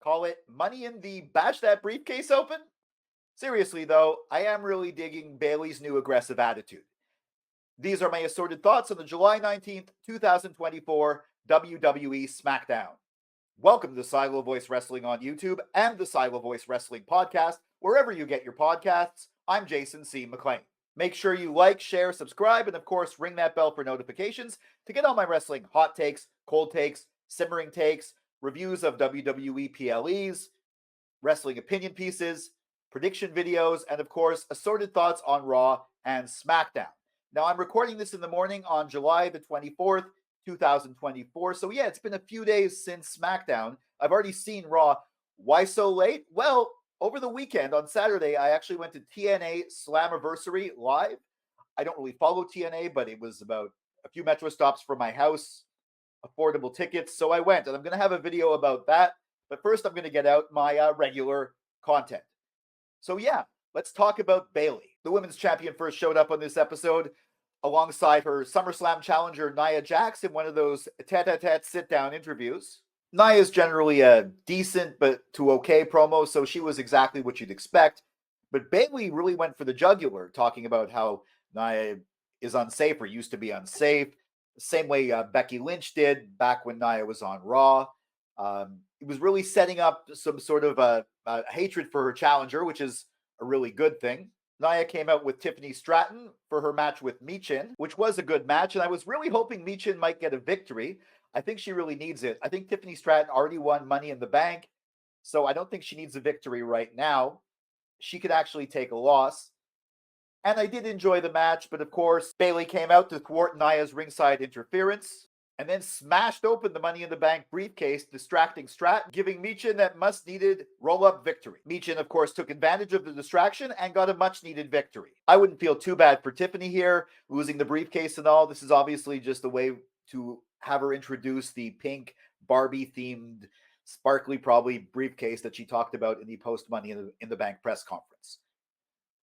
Call it money in the bash that briefcase open? Seriously, though, I am really digging Bayley's new aggressive attitude. These are my assorted thoughts on the July 19th, 2024 WWE Smackdown. Welcome to the Silo Voice Wrestling on YouTube and the Silo Voice Wrestling podcast, wherever you get your podcasts. I'm Jason C. McLean. Make sure you like, share, subscribe, and of course, ring that bell for notifications to get all my wrestling hot takes, cold takes, simmering takes, reviews of WWE PLEs, wrestling opinion pieces, prediction videos, and of course, assorted thoughts on Raw and SmackDown. Now, I'm recording this in the morning on July the 24th, 2024. So, yeah, it's been a few days since SmackDown. I've already seen Raw. Why so late? Well, over the weekend on Saturday, I actually went to TNA Slammiversary live. I don't really follow TNA, but it was about a few metro stops from my house, affordable tickets. So I went, and I'm going to have a video about that. But first, I'm going to get out my regular content. So, yeah, let's talk about Bayley. The women's champion first showed up on this episode alongside her SummerSlam challenger, Nia Jax, in one of those tete-a-tete sit-down interviews. Nia's generally a decent but to okay promo, so she was exactly what you'd expect. But Bayley really went for the jugular, talking about how Nia is unsafe or used to be unsafe, the same way Becky Lynch did back when Nia was on Raw. It was really setting up some sort of a hatred for her challenger, which is a really good thing. Nia came out with Tiffany Stratton for her match with Michin, which was a good match, and I was really hoping Michin might get a victory. I think she really needs it. I think Tiffany Stratton already won Money in the Bank, so I don't think she needs a victory right now. She could actually take a loss. And I did enjoy the match, but of course, Bayley came out to thwart Nia's ringside interference and then smashed open the Money in the Bank briefcase, distracting Stratton, giving Michin that much-needed roll-up victory. Michin, of course, took advantage of the distraction and got a much-needed victory. I wouldn't feel too bad for Tiffany here, losing the briefcase and all. This is obviously just a way to have her introduce the pink Barbie-themed, sparkly, probably, briefcase that she talked about in the post-Money in the Bank press conference.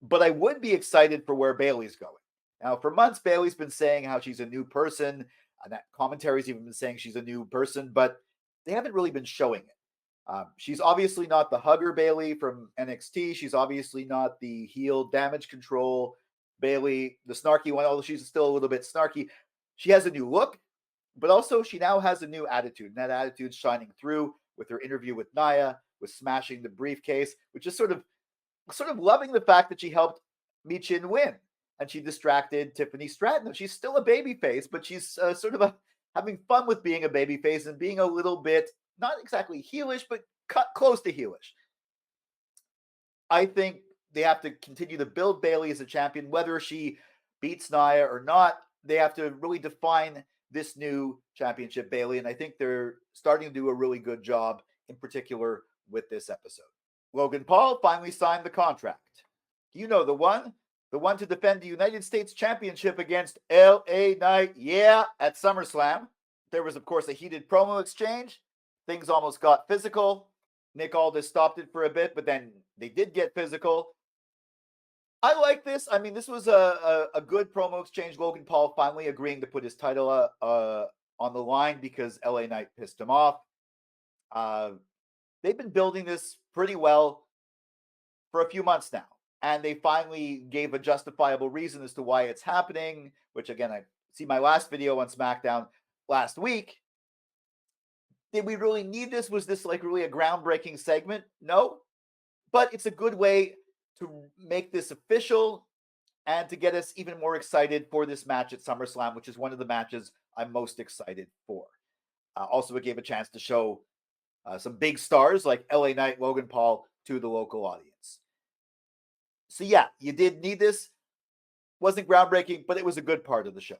But I would be excited for where Bayley's going. Now, for months, Bayley's been saying how she's a new person, and that commentary's even been saying she's a new person, but they haven't really been showing it. She's obviously not the hugger Bayley from NXT. She's obviously not the heel damage control Bayley, the snarky one, although she's still a little bit snarky. She has a new look, but also she now has a new attitude, and that attitude's shining through with her interview with Nia, with smashing the briefcase, which is sort of loving the fact that she helped Michin win. And she distracted Tiffany Stratton. She's still a babyface, but she's having fun with being a babyface and being a little bit, not exactly heelish, but close to heelish. I think they have to continue to build Bayley as a champion, whether she beats Nia or not. They have to really define this new championship, Bayley, and I think they're starting to do a really good job, in particular with this episode. Logan Paul finally signed the contract. You know the one to defend the United States Championship against LA Knight, at SummerSlam. There was, of course, a heated promo exchange. Things almost got physical. Nick Aldis stopped it for a bit, but then they did get physical. I like this. I mean, this was a good promo exchange. Logan Paul finally agreeing to put his title on the line because LA Knight pissed him off. They've been building this pretty well for a few months now. And they finally gave a justifiable reason as to why it's happening, which, again, I see my last video on SmackDown last week. Did we really need this? Was this like really a groundbreaking segment? No. But it's a good way to make this official and to get us even more excited for this match at SummerSlam, which is one of the matches I'm most excited for. Also, it gave a chance to show some big stars like LA Knight, Logan Paul to the local audience. So yeah, you did need this. Wasn't groundbreaking, but it was a good part of the show.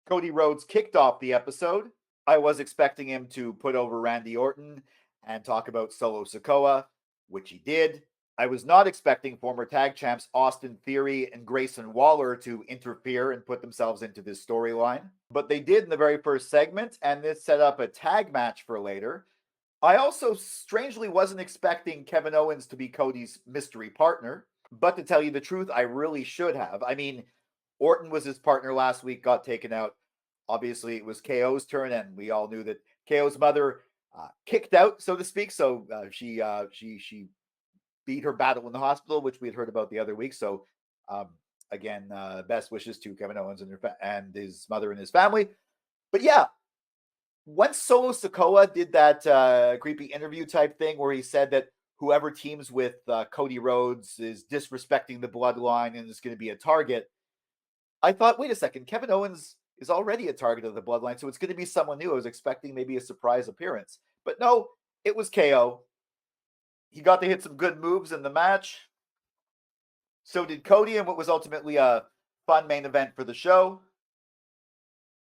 Cody Rhodes kicked off the episode. I was expecting him to put over Randy Orton and talk about Solo Sikoa, which he did. I was not expecting former tag champs Austin Theory and Grayson Waller to interfere and put themselves into this storyline. But they did in the very first segment, and this set up a tag match for later. I also strangely wasn't expecting Kevin Owens to be Cody's mystery partner. But to tell you the truth, I really should have. I mean, Orton was his partner last week, got taken out. Obviously, it was KO's turn, and we all knew that KO's mother kicked out, so to speak. So she beat her battle in the hospital, which we had heard about the other week. So again, best wishes to Kevin Owens and his mother and his family. But yeah, once Solo Sikoa did that creepy interview type thing where he said that whoever teams with Cody Rhodes is disrespecting the bloodline and is going to be a target, I thought, wait a second, Kevin Owens is already a target of the bloodline, so it's going to be someone new. I was expecting maybe a surprise appearance. But no, it was KO. He got to hit some good moves in the match. So did Cody in what was ultimately a fun main event for the show.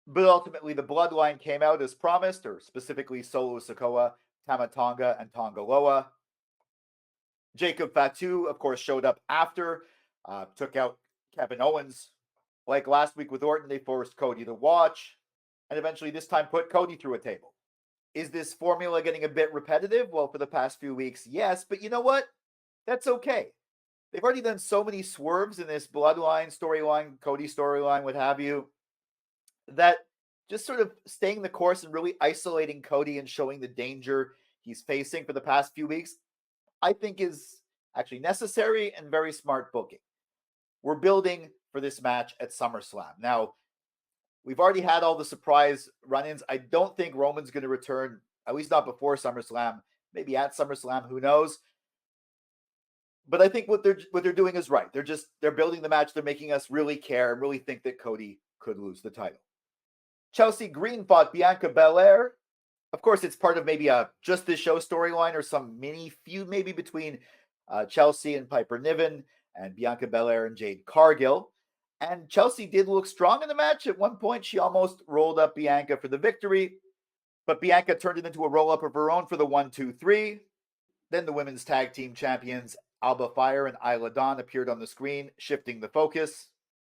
But ultimately, the bloodline came out as promised, or specifically Solo Sikoa, Tama Tonga, and Tonga Loa. Jacob Fatu, of course, showed up after, took out Kevin Owens. Like last week with Orton, they forced Cody to watch, and eventually this time put Cody through a table. Is this formula getting a bit repetitive? Well, for the past few weeks, yes, but you know what? That's okay. They've already done so many swerves in this bloodline storyline, Cody storyline, what have you, that just sort of staying the course and really isolating Cody and showing the danger he's facing for the past few weeks, I think is actually necessary and very smart booking. We're building for this match at SummerSlam. Now, we've already had all the surprise run-ins. I don't think Roman's going to return, at least not before SummerSlam. Maybe at SummerSlam, who knows? But I think what they're doing is right. They're building the match. They're making us really care and really think that Cody could lose the title. Chelsea Green fought Bianca Belair. Of course, it's part of maybe a Just This Show storyline or some mini feud maybe between Chelsea and Piper Niven and Bianca Belair and Jade Cargill. And Chelsea did look strong in the match. At one point, she almost rolled up Bianca for the victory, but Bianca turned it into a roll-up of her own for the 1-2-3. Then the women's tag team champions Alba Fire and Isla Dawn appeared on the screen, shifting the focus.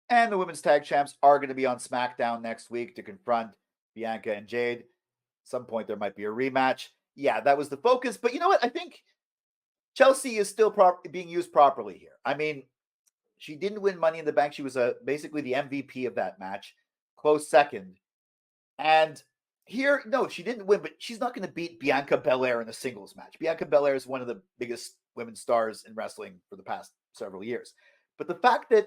And the women's tag champs are going to be on SmackDown next week to confront Bianca and Jade. At some point, there might be a rematch. Yeah, that was the focus. But you know what? I think Chelsea is still being used properly here. I mean, she didn't win Money in the Bank. She was basically the MVP of that match, close second. And here, no, she didn't win, but she's not going to beat Bianca Belair in a singles match. Bianca Belair is one of the biggest women's stars in wrestling for the past several years. But the fact that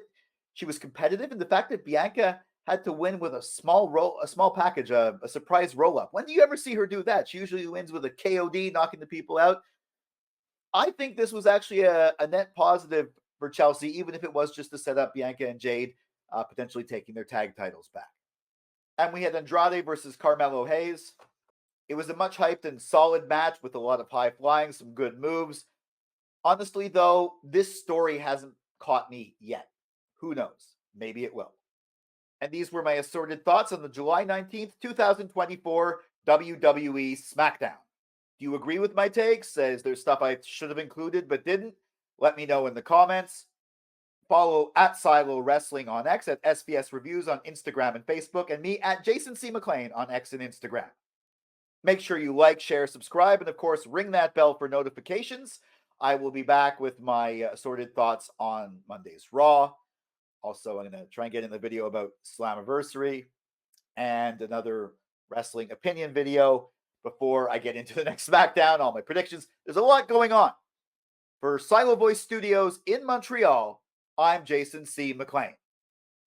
she was competitive and the fact that Bianca had to win with a small package, a surprise roll-up. When do you ever see her do that? She usually wins with a KOD, knocking the people out. I think this was actually a net positive for Chelsea, even if it was just to set up Bianca and Jade potentially taking their tag titles back. And we had Andrade versus Carmelo Hayes. It was a much hyped and solid match with a lot of high flying, some good moves. Honestly, though, this story hasn't caught me yet. Who knows? Maybe it will. And these were my assorted thoughts on the July 19th, 2024 WWE Smackdown. Do you agree with my takes? Is there stuff I should have included but didn't? Let me know in the comments. Follow at Silo Wrestling on X, at SBS Reviews on Instagram and Facebook, and me at Jason C. McLean on X and Instagram. Make sure you like, share, subscribe, and of course, ring that bell for notifications. I will be back with my assorted thoughts on Monday's Raw. Also, I'm going to try and get in the video about Slammiversary and another wrestling opinion video before I get into the next SmackDown, all my predictions. There's a lot going on. For Silo Voice Studios in Montreal, I'm Jason C. McLean.